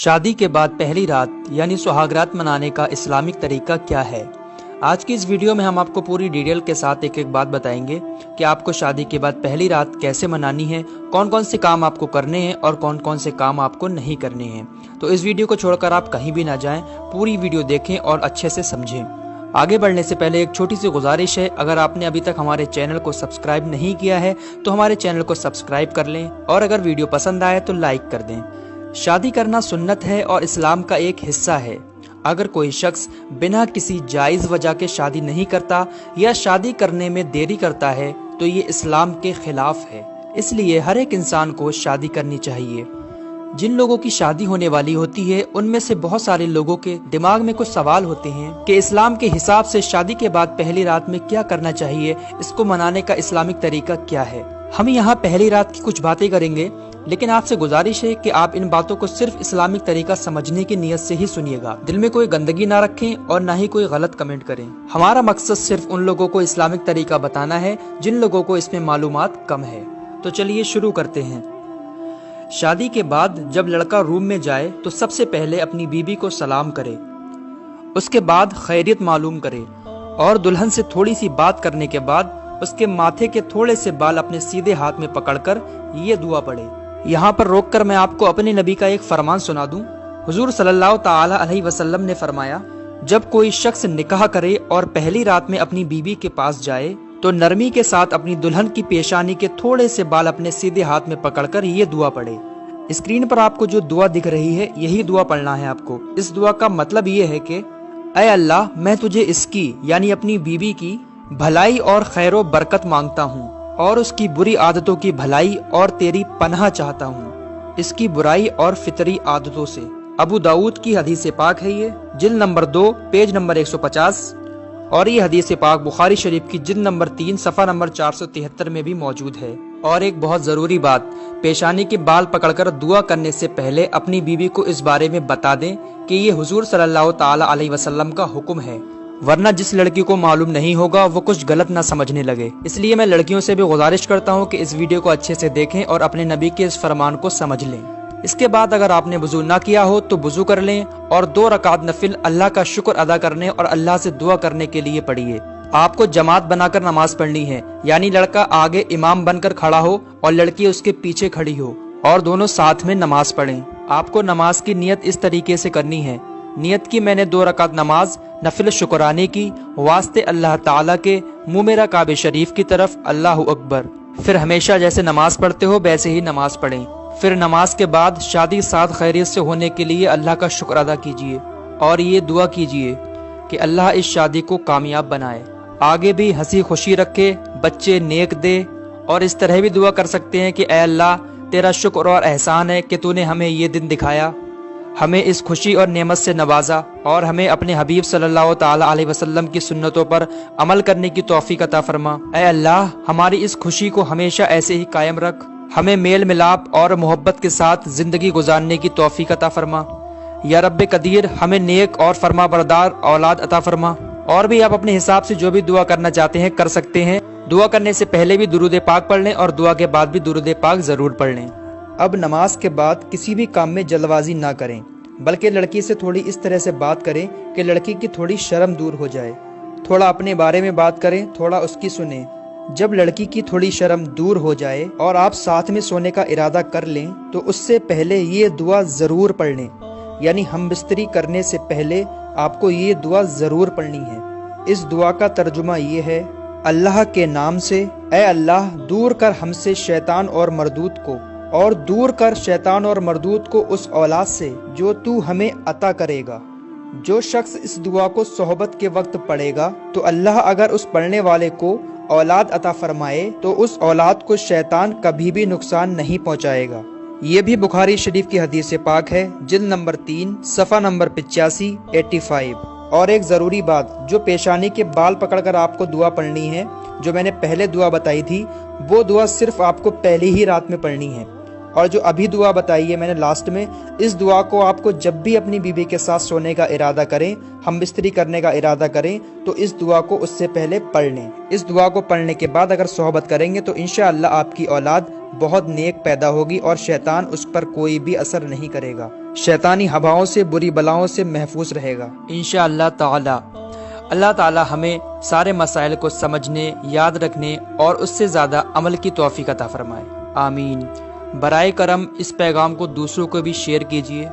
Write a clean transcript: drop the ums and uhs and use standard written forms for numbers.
शादी के बाद पहली रात यानी सुहागरात मनाने का इस्लामिक तरीका क्या है। आज की इस वीडियो में हम आपको पूरी डिटेल के साथ एक एक बात बताएंगे कि आपको शादी के बाद पहली रात कैसे मनानी है, कौन कौन से काम आपको करने हैं और कौन कौन से काम आपको नहीं करने हैं। तो इस वीडियो को छोड़कर आप कहीं भी ना जाएं, पूरी वीडियो देखें और अच्छे से समझें। आगे बढ़ने से पहले एक छोटी सी गुजारिश है, अगर आपने अभी तक हमारे चैनल को सब्सक्राइब नहीं किया है तो हमारे चैनल को सब्सक्राइब कर लें और अगर वीडियो पसंद आए तो लाइक कर दें। शादी करना सुन्नत है और इस्लाम का एक हिस्सा है। अगर कोई शख्स बिना किसी जायज़ वजह के शादी नहीं करता या शादी करने में देरी करता है तो ये इस्लाम के खिलाफ है। इसलिए हर एक इंसान को शादी करनी चाहिए। जिन लोगों की शादी होने वाली होती है उनमें से बहुत सारे लोगों के दिमाग में कुछ सवाल होते हैं कि इस्लाम के हिसाब से शादी के बाद पहली रात में क्या करना चाहिए, इसको मनाने का इस्लामिक तरीका क्या है। हम यहाँ पहली रात की कुछ बातें करेंगे, लेकिन आपसे गुजारिश है कि आप इन बातों को सिर्फ इस्लामिक तरीका समझने की नीयत से ही सुनिएगा। दिल में कोई गंदगी ना रखें और ना ही कोई गलत कमेंट करें। हमारा मकसद सिर्फ उन लोगों को इस्लामिक तरीका बताना है जिन लोगों को इसमें मालूमात कम है। तो चलिए शुरू करते हैं। शादी के बाद जब लड़का रूम में जाए तो सबसे पहले अपनी बीबी को सलाम करे, उसके बाद खैरियत मालूम करे और दुल्हन से थोड़ी सी बात करने के बाद उसके माथे के थोड़े से बाल अपने सीधे हाथ में पकड़कर ये दुआ पढ़े। यहाँ पर रोककर मैं आपको अपने नबी का एक फरमान सुना दूं। हुजूर सल्लल्लाहु ताला अलैहि वसल्लम ने फरमाया, जब कोई शख्स निकाह करे और पहली रात में अपनी बीबी के पास जाए तो नरमी के साथ अपनी दुल्हन की पेशानी के थोड़े से बाल अपने सीधे हाथ में पकड़कर ये दुआ पढ़े। स्क्रीन पर आपको जो दुआ दिख रही है यही दुआ पढ़ना है आपको। इस दुआ का मतलब ये है कि ऐ अल्लाह, मैं तुझे इसकी यानी अपनी बीबी की भलाई और खैरो बरकत मांगता हूँ और उसकी बुरी आदतों की भलाई और तेरी पनाह चाहता हूँ, इसकी बुराई और फितरी आदतों से। अबू दाऊद की हदीस पाक है ये, जिल्द नंबर 2 पेज नंबर 150, और ये हदीस पाक बुखारी शरीफ की जिल्द नंबर 3 सफ़ा नंबर 473 में भी मौजूद है। और एक बहुत ज़रूरी बात, पेशानी के बाल पकड़कर दुआ करने से पहले अपनी बीवी को इस बारे में बता दें कि ये हुजूर सल्लल्लाहु ताला अलैहि वसल्लम का हुक्म है, वरना जिस लड़की को मालूम नहीं होगा वो कुछ गलत ना समझने लगे। इसलिए मैं लड़कियों से भी गुजारिश करता हूँ कि इस वीडियो को अच्छे से देखें और अपने नबी के इस फरमान को समझ लें। इसके बाद अगर आपने वुजू ना किया हो तो वुजू कर लें और 2 रकात नफिल अल्लाह का शुक्र अदा करने और अल्लाह से दुआ करने के लिए पढ़िए। आपको जमात बनाकर नमाज पढ़नी है, यानी लड़का आगे इमाम बनकर खड़ा हो और लड़की उसके पीछे खड़ी हो और दोनों साथ में नमाज पढ़ें। आपको नमाज की नियत इस तरीके से करनी है। नियत की मैंने 2 रकात नमाज नफिल शुक्राने की वास्ते अल्लाह ताला के, मुँह मेरा काबे शरीफ की तरफ, अल्लाहु अकबर। फिर हमेशा जैसे नमाज पढ़ते हो वैसे ही नमाज पढ़ें। फिर नमाज के बाद शादी साथ खैरियत से होने के लिए अल्लाह का शुक्र अदा कीजिए और ये दुआ कीजिए कि अल्लाह इस शादी को कामयाब बनाए, आगे भी हंसी खुशी रखे, बच्चे नेक दे। और इस तरह भी दुआ कर सकते हैं कि ऐ अल्लाह, तेरा शुक्र और एहसान है कि तूने हमें ये दिन दिखाया, हमें इस खुशी और नेमत से नवाजा और हमें अपने हबीब सल्लल्लाहु ताला अलैहि वसल्लम की सुन्नतों पर अमल करने की तौफीक अता फरमा। ऐ अल्लाह, हमारी इस खुशी को हमेशा ऐसे ही कायम रख, हमें मेल मिलाप और मोहब्बत के साथ जिंदगी गुजारने की तौफीक अता फरमा। या रब्बे कदीर, हमें नेक और फरमा बरदार औलाद अता फरमा। और भी आप अपने हिसाब से जो भी दुआ करना चाहते हैं कर सकते हैं। दुआ करने से पहले भी दुरूद पाक पढ़ लें और दुआ के बाद भी दुरूद पाक जरूर पढ़ लें। अब नमाज के बाद किसी भी काम में जल्दबाजी ना करें, बल्कि लड़की से थोड़ी इस तरह से बात करें कि लड़की की थोड़ी शर्म दूर हो जाए। थोड़ा अपने बारे में बात करें, थोड़ा उसकी सुने। जब लड़की की थोड़ी शर्म दूर हो जाए और आप साथ में सोने का इरादा कर लें तो उससे पहले ये दुआ ज़रूर पढ़ लें, यानी हम बिस्तरी करने से पहले आपको ये दुआ ज़रूर पढ़नी है। इस दुआ का तर्जुमा ये है, अल्लाह के नाम से, ऐ अल्लाह, दूर कर हमसे शैतान और मरदूत को, और दूर कर शैतान और मरदूत को उस औलाद से जो तू हमें अता करेगा। जो शख्स इस दुआ को सोहबत के वक्त पढ़ेगा तो अल्लाह अगर उस पढ़ने वाले को औलाद अता फरमाए तो उस औलाद को शैतान कभी भी नुकसान नहीं पहुंचाएगा। ये भी बुखारी शरीफ की हदीस पाक है, जिल्द नंबर 3 सफ़ा नंबर 85 85। और एक ज़रूरी बात, जो पेशानी के बाल पकड़कर आपको दुआ पढ़नी है, जो मैंने पहले दुआ बताई थी, वो दुआ सिर्फ आपको पहली ही रात में पढ़नी है। और जो अभी दुआ बताई है मैंने लास्ट में, इस दुआ को आपको जब भी अपनी बीवी के साथ सोने का इरादा करें, हम बिस्तरी करने का इरादा करें, तो इस दुआ को उससे पहले पढ़ लें। इस दुआ को पढ़ने के बाद अगर सोहबत करेंगे तो इंशाअल्लाह आपकी औलाद बहुत नेक पैदा होगी और शैतान उस पर कोई भी असर नहीं करेगा। شیطانی ہواؤں سے، بری بلاؤں سے محفوظ رہے گا انشاءاللہ تعالی۔ اللہ تعالی ہمیں سارے مسائل کو سمجھنے، یاد رکھنے اور اس سے زیادہ عمل کی توفیق عطا فرمائے، آمین۔ برائے کرم اس پیغام کو دوسروں کو بھی شیئر کیجیے۔